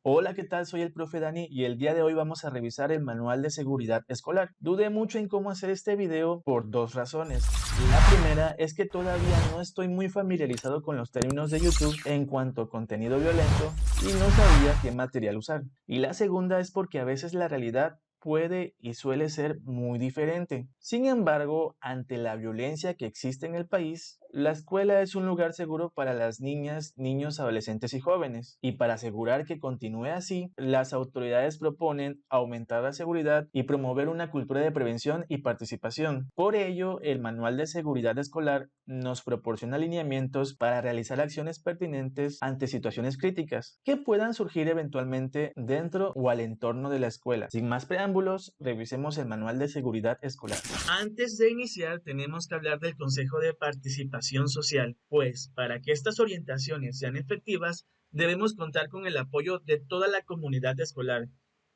Hola, ¿qué tal? Soy el profe Dani y el día de hoy vamos a revisar el manual de seguridad escolar. Dudé mucho en cómo hacer este video por dos razones. La primera es que todavía no estoy muy familiarizado con los términos de YouTube en cuanto a contenido violento y no sabía qué material usar. Y la segunda es porque a veces la realidad puede y suele ser muy diferente. Sin embargo, ante la violencia que existe en el país, la escuela es un lugar seguro para las niñas, niños, adolescentes y jóvenes. Y para asegurar que continúe así, las autoridades proponen aumentar la seguridad y promover una cultura de prevención y participación. Por ello, el Manual de Seguridad Escolar nos proporciona lineamientos para realizar acciones pertinentes ante situaciones críticas que puedan surgir eventualmente dentro o al entorno de la escuela. Sin más preámbulos, revisemos el Manual de Seguridad Escolar. Antes de iniciar, tenemos que hablar del Consejo de Participación Social, pues para que estas orientaciones sean efectivas, debemos contar con el apoyo de toda la comunidad escolar.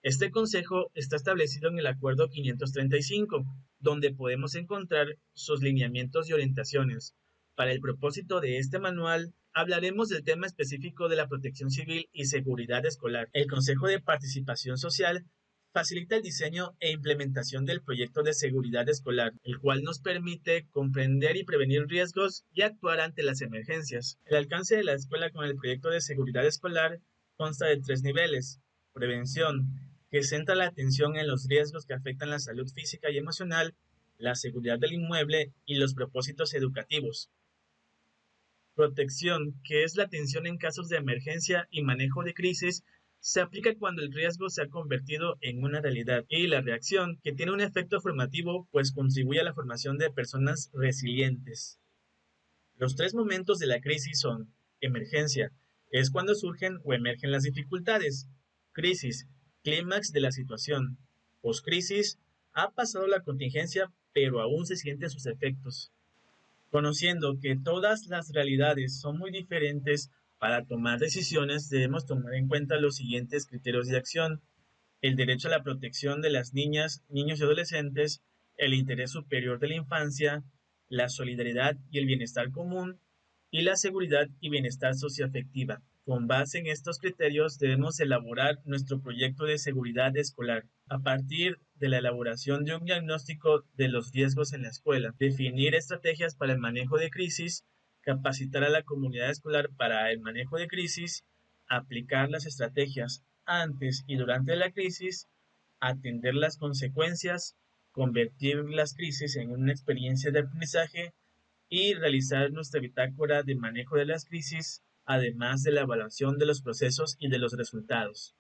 Este consejo está establecido en el Acuerdo 535, donde podemos encontrar sus lineamientos y orientaciones. Para el propósito de este manual, hablaremos del tema específico de la protección civil y seguridad escolar. El Consejo de Participación Social facilita el diseño e implementación del proyecto de seguridad escolar, el cual nos permite comprender y prevenir riesgos y actuar ante las emergencias. El alcance de la escuela con el proyecto de seguridad escolar consta de tres niveles. Prevención, que centra la atención en los riesgos que afectan la salud física y emocional, la seguridad del inmueble y los propósitos educativos. Protección, que es la atención en casos de emergencia y manejo de crisis, se aplica cuando el riesgo se ha convertido en una realidad. Y la reacción, que tiene un efecto formativo, pues contribuye a la formación de personas resilientes. Los tres momentos de la crisis son: emergencia, es cuando surgen o emergen las dificultades; crisis, clímax de la situación; postcrisis, ha pasado la contingencia, pero aún se sienten sus efectos. Conociendo que todas las realidades son muy diferentes, para tomar decisiones debemos tomar en cuenta los siguientes criterios de acción: el derecho a la protección de las niñas, niños y adolescentes, el interés superior de la infancia, la solidaridad y el bienestar común, y la seguridad y bienestar socioafectiva. Con base en estos criterios debemos elaborar nuestro proyecto de seguridad escolar. A partir de la elaboración de un diagnóstico de los riesgos en la escuela, definir estrategias para el manejo de crisis, capacitar a la comunidad escolar para el manejo de crisis, aplicar las estrategias antes y durante la crisis, atender las consecuencias, convertir las crisis en una experiencia de aprendizaje y realizar nuestra bitácora de manejo de las crisis, además de la evaluación de los procesos y de los resultados.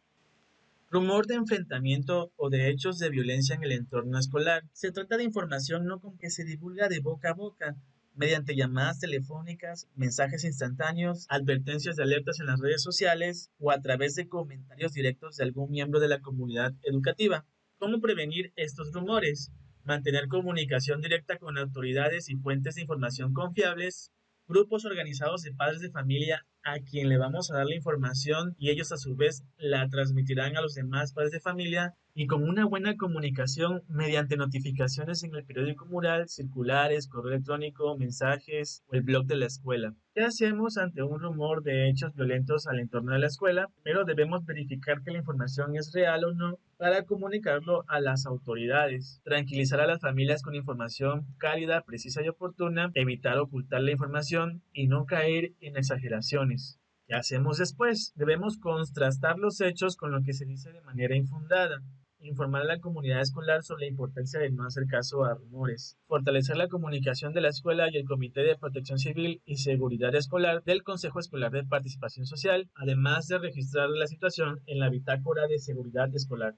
Rumor de enfrentamiento o de hechos de violencia en el entorno escolar. Se trata de información no con que se divulga de boca a boca, mediante llamadas telefónicas, mensajes instantáneos, advertencias de alertas en las redes sociales o a través de comentarios directos de algún miembro de la comunidad educativa. ¿Cómo prevenir estos rumores? Mantener comunicación directa con autoridades y fuentes de información confiables, grupos organizados de padres de familia a quien le vamos a dar la información y ellos a su vez la transmitirán a los demás padres de familia, y con una buena comunicación mediante notificaciones en el periódico mural, circulares, correo electrónico, mensajes o el blog de la escuela. ¿Qué hacemos ante un rumor de hechos violentos al entorno de la escuela? Pero debemos verificar que la información es real o no para comunicarlo a las autoridades. Tranquilizar a las familias con información cálida, precisa y oportuna, evitar ocultar la información y no caer en exageraciones. ¿Qué hacemos después? Debemos contrastar los hechos con lo que se dice de manera infundada. Informar a la comunidad escolar sobre la importancia de no hacer caso a rumores. Fortalecer la comunicación de la escuela y el Comité de Protección Civil y Seguridad Escolar del Consejo Escolar de Participación Social, además de registrar la situación en la bitácora de seguridad escolar.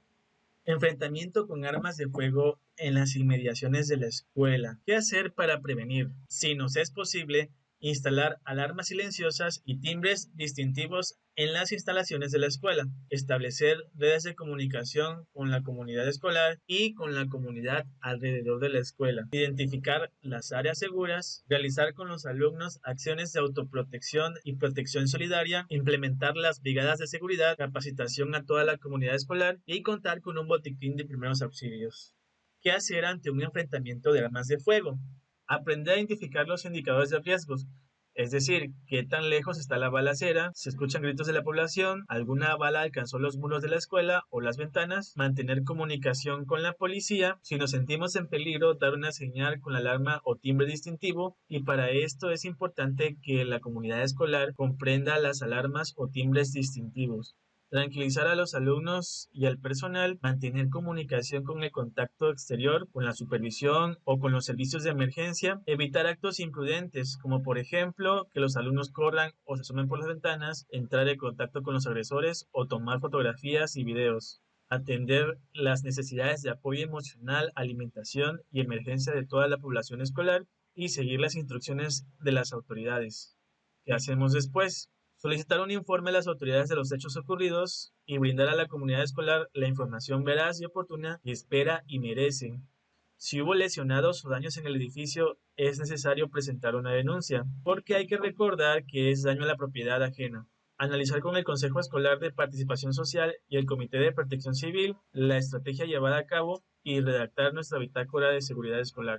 Enfrentamiento con armas de fuego en las inmediaciones de la escuela. ¿Qué hacer para prevenir? Si nos es posible, instalar alarmas silenciosas y timbres distintivos en las instalaciones de la escuela, establecer redes de comunicación con la comunidad escolar y con la comunidad alrededor de la escuela, identificar las áreas seguras, realizar con los alumnos acciones de autoprotección y protección solidaria, implementar las brigadas de seguridad, capacitación a toda la comunidad escolar y contar con un botiquín de primeros auxilios. ¿Qué hacer ante un enfrentamiento de armas de fuego? Aprender a identificar los indicadores de riesgos. Es decir, qué tan lejos está la balacera, se escuchan gritos de la población, alguna bala alcanzó los muros de la escuela o las ventanas, mantener comunicación con la policía, si nos sentimos en peligro, dar una señal con la alarma o timbre distintivo, y para esto es importante que la comunidad escolar comprenda las alarmas o timbres distintivos. Tranquilizar a los alumnos y al personal, mantener comunicación con el contacto exterior, con la supervisión o con los servicios de emergencia, evitar actos imprudentes, como por ejemplo que los alumnos corran o se asomen por las ventanas, entrar en contacto con los agresores o tomar fotografías y videos. Atender las necesidades de apoyo emocional, alimentación y emergencia de toda la población escolar y seguir las instrucciones de las autoridades. ¿Qué hacemos después? Solicitar un informe a las autoridades de los hechos ocurridos y brindar a la comunidad escolar la información veraz y oportuna que espera y merece. Si hubo lesionados o daños en el edificio, es necesario presentar una denuncia, porque hay que recordar que es daño a la propiedad ajena. Analizar con el Consejo Escolar de Participación Social y el Comité de Protección Civil la estrategia llevada a cabo y redactar nuestra bitácora de seguridad escolar.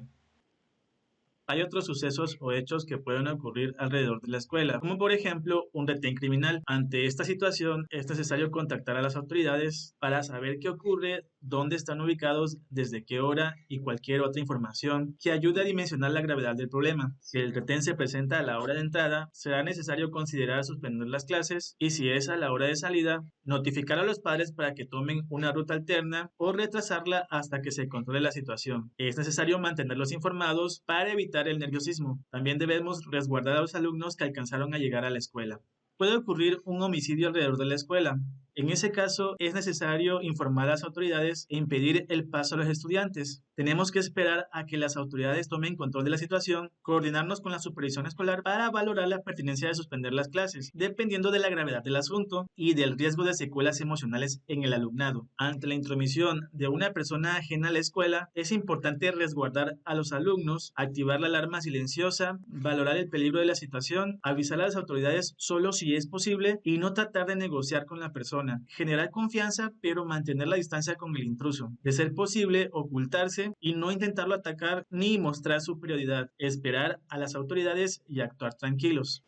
Hay otros sucesos o hechos que pueden ocurrir alrededor de la escuela, como por ejemplo un retén criminal. Ante esta situación es necesario contactar a las autoridades para saber qué ocurre, dónde están ubicados, desde qué hora y cualquier otra información que ayude a dimensionar la gravedad del problema. Si el retén se presenta a la hora de entrada, será necesario considerar suspender las clases, y si es a la hora de salida, notificar a los padres para que tomen una ruta alterna o retrasarla hasta que se controle la situación. Es necesario mantenerlos informados para evitar el nerviosismo. También debemos resguardar a los alumnos que alcanzaron a llegar a la escuela. Puede ocurrir un homicidio alrededor de la escuela. En ese caso, es necesario informar a las autoridades e impedir el paso a los estudiantes. Tenemos que esperar a que las autoridades tomen control de la situación, coordinarnos con la supervisión escolar para valorar la pertinencia de suspender las clases, dependiendo de la gravedad del asunto y del riesgo de secuelas emocionales en el alumnado. Ante la intromisión de una persona ajena a la escuela, es importante resguardar a los alumnos, activar la alarma silenciosa, valorar el peligro de la situación, avisar a las autoridades solo si es posible y no tratar de negociar con la persona. Generar confianza, pero mantener la distancia con el intruso. De ser posible, ocultarse y no intentarlo atacar ni mostrar superioridad. Esperar a las autoridades y actuar tranquilos.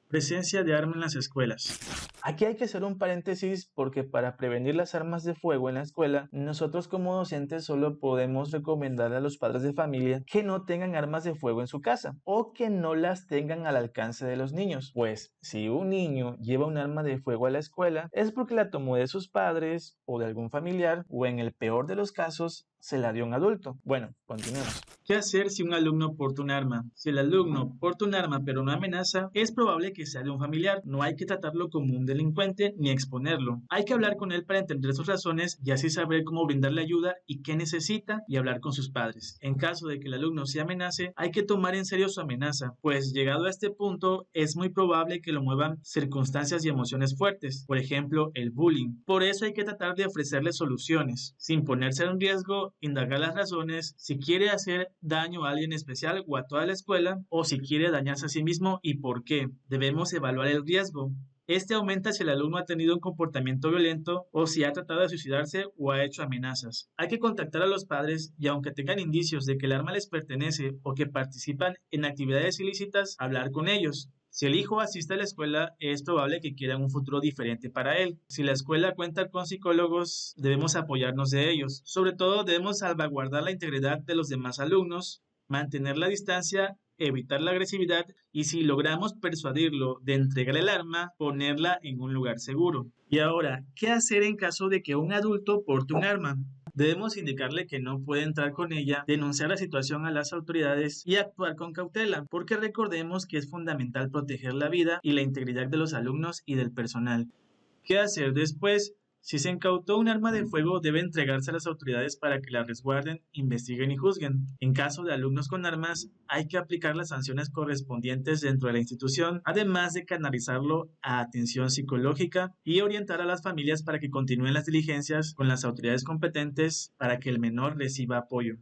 Presencia de armas en las escuelas. Aquí hay que hacer un paréntesis porque para prevenir las armas de fuego en la escuela, nosotros como docentes solo podemos recomendar a los padres de familia que no tengan armas de fuego en su casa o que no las tengan al alcance de los niños. Pues si un niño lleva un arma de fuego a la escuela es porque la tomó de sus padres o de algún familiar, o en el peor de los casos se la dio un adulto. Bueno, continuemos. ¿Qué hacer si un alumno porta un arma? Si el alumno porta un arma pero no amenaza, es probable que sea de un familiar. No hay que tratarlo como un delincuente ni exponerlo. Hay que hablar con él para entender sus razones y así saber cómo brindarle ayuda y qué necesita, y hablar con sus padres. En caso de que el alumno se amenace, hay que tomar en serio su amenaza, pues llegado a este punto es muy probable que lo muevan circunstancias y emociones fuertes, por ejemplo el bullying. Por eso hay que tratar de ofrecerle soluciones, sin ponerse en riesgo, indagar las razones, si quiere hacer daño a alguien especial o a toda la escuela, o si quiere dañarse a sí mismo y por qué. Debemos evaluar el riesgo. Este aumenta si el alumno ha tenido un comportamiento violento o si ha tratado de suicidarse o ha hecho amenazas. Hay que contactar a los padres y, aunque tengan indicios de que el arma les pertenece o que participan en actividades ilícitas, hablar con ellos. Si el hijo asiste a la escuela, es probable que quiera un futuro diferente para él. Si la escuela cuenta con psicólogos, debemos apoyarnos de ellos. Sobre todo, debemos salvaguardar la integridad de los demás alumnos, mantener la distancia, evitar la agresividad y, si logramos persuadirlo de entregar el arma, ponerla en un lugar seguro. Y ahora, ¿qué hacer en caso de que un adulto porte un arma? Debemos indicarle que no puede entrar con ella, denunciar la situación a las autoridades y actuar con cautela, porque recordemos que es fundamental proteger la vida y la integridad de los alumnos y del personal. ¿Qué hacer después? Si se incautó un arma de fuego, debe entregarse a las autoridades para que la resguarden, investiguen y juzguen. En caso de alumnos con armas, hay que aplicar las sanciones correspondientes dentro de la institución, además de canalizarlo a atención psicológica y orientar a las familias para que continúen las diligencias con las autoridades competentes para que el menor reciba apoyo.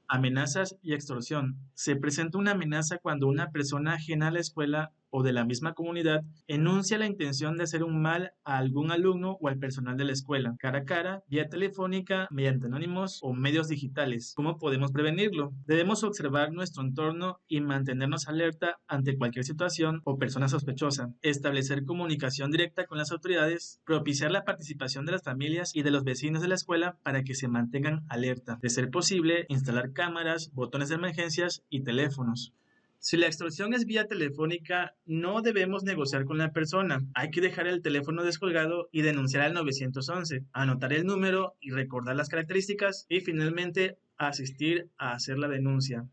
Amenazas y extorsión. Se presenta una amenaza cuando una persona ajena a la escuela o de la misma comunidad enuncia la intención de hacer un mal a algún alumno o al personal de la escuela, cara a cara, vía telefónica, mediante anónimos o medios digitales. ¿Cómo podemos prevenirlo? Debemos observar nuestro entorno y mantenernos alerta ante cualquier situación o persona sospechosa, establecer comunicación directa con las autoridades, propiciar la participación de las familias y de los vecinos de la escuela para que se mantengan alerta. De ser posible, instalar cámaras, botones de emergencias y teléfonos. Si la extorsión es vía telefónica, no debemos negociar con la persona. Hay que dejar el teléfono descolgado y denunciar al 911, anotar el número y recordar las características y finalmente asistir a hacer la denuncia.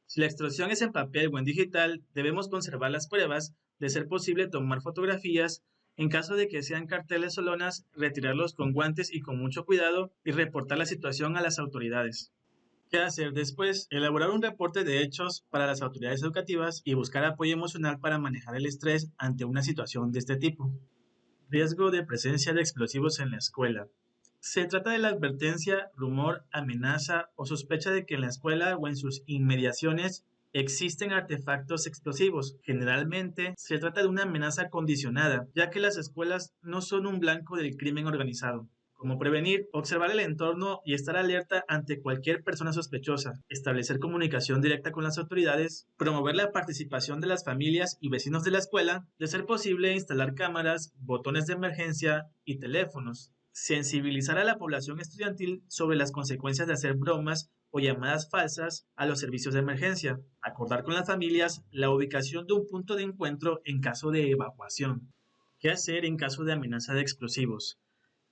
Si la extorsión es en papel o en digital, debemos conservar las pruebas, de ser posible tomar fotografías. En caso de que sean carteles o lonas, retirarlos con guantes y con mucho cuidado y reportar la situación a las autoridades. ¿Qué hacer después? Elaborar un reporte de hechos para las autoridades educativas y buscar apoyo emocional para manejar el estrés ante una situación de este tipo. Riesgo de presencia de explosivos en la escuela. Se trata de la advertencia, rumor, amenaza o sospecha de que en la escuela o en sus inmediaciones existen artefactos explosivos. Generalmente se trata de una amenaza condicionada, ya que las escuelas no son un blanco del crimen organizado. ¿Cómo prevenir? Observar el entorno y estar alerta ante cualquier persona sospechosa, establecer comunicación directa con las autoridades, promover la participación de las familias y vecinos de la escuela, de ser posible instalar cámaras, botones de emergencia y teléfonos, sensibilizar a la población estudiantil sobre las consecuencias de hacer bromas o llamadas falsas a los servicios de emergencia, acordar con las familias la ubicación de un punto de encuentro en caso de evacuación. ¿Qué hacer en caso de amenaza de explosivos?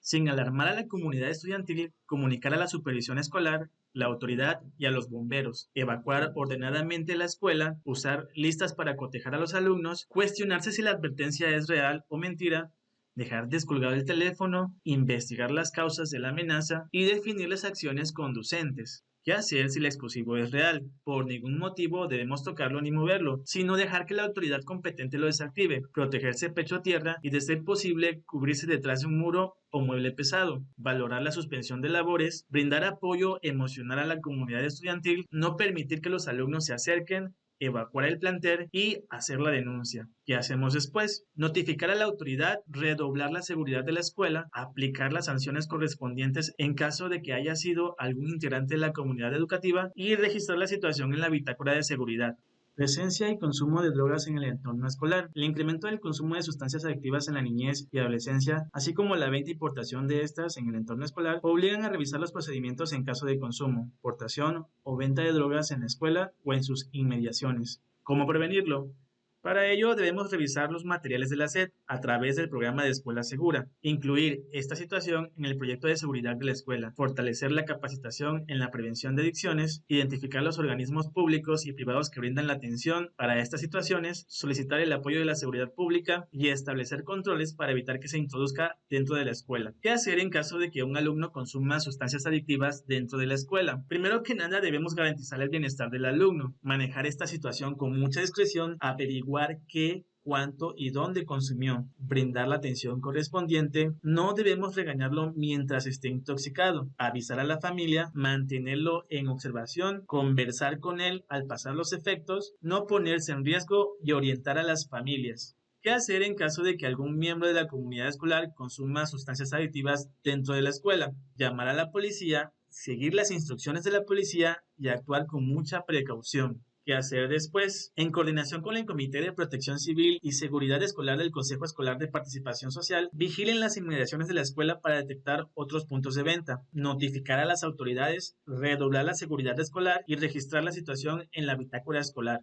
Sin alarmar a la comunidad estudiantil, comunicar a la supervisión escolar, la autoridad y a los bomberos, evacuar ordenadamente la escuela, usar listas para cotejar a los alumnos, cuestionarse si la advertencia es real o mentira, dejar descolgado el teléfono, investigar las causas de la amenaza y definir las acciones conducentes. ¿Qué hacer si el explosivo es real? Por ningún motivo debemos tocarlo ni moverlo, sino dejar que la autoridad competente lo desactive, protegerse pecho a tierra y de ser posible cubrirse detrás de un muro o mueble pesado, valorar la suspensión de labores, brindar apoyo emocional a la comunidad estudiantil, no permitir que los alumnos se acerquen, evacuar el plantel y hacer la denuncia. ¿Qué hacemos después? Notificar a la autoridad, redoblar la seguridad de la escuela, aplicar las sanciones correspondientes en caso de que haya sido algún integrante de la comunidad educativa y registrar la situación en la bitácora de seguridad. Presencia y consumo de drogas en el entorno escolar. El incremento del consumo de sustancias adictivas en la niñez y adolescencia, así como la venta y portación de estas en el entorno escolar, obligan a revisar los procedimientos en caso de consumo, portación o venta de drogas en la escuela o en sus inmediaciones. ¿Cómo prevenirlo? Para ello debemos revisar los materiales de la SED a través del programa de Escuela Segura, incluir esta situación en el proyecto de seguridad de la escuela, fortalecer la capacitación en la prevención de adicciones, identificar los organismos públicos y privados que brindan la atención para estas situaciones, solicitar el apoyo de la seguridad pública y establecer controles para evitar que se introduzca dentro de la escuela. ¿Qué hacer en caso de que un alumno consuma sustancias adictivas dentro de la escuela? Primero que nada debemos garantizar el bienestar del alumno, manejar esta situación con mucha discreción, averiguar qué, cuánto y dónde consumió, brindar la atención correspondiente. No debemos regañarlo mientras esté intoxicado, avisar a la familia, mantenerlo en observación, conversar con él al pasar los efectos, no ponerse en riesgo y orientar a las familias. ¿Qué hacer en caso de que algún miembro de la comunidad escolar consuma sustancias adictivas dentro de la escuela? Llamar a la policía, seguir las instrucciones de la policía y actuar con mucha precaución. ¿Qué hacer después? En coordinación con el Comité de Protección Civil y Seguridad Escolar del Consejo Escolar de Participación Social, vigilen las inmediaciones de la escuela para detectar otros puntos de venta, notificar a las autoridades, redoblar la seguridad escolar y registrar la situación en la bitácora escolar.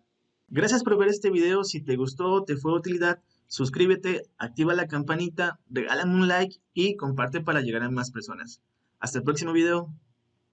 Gracias por ver este video. Si te gustó o te fue de utilidad, suscríbete, activa la campanita, regálame un like y comparte para llegar a más personas. Hasta el próximo video.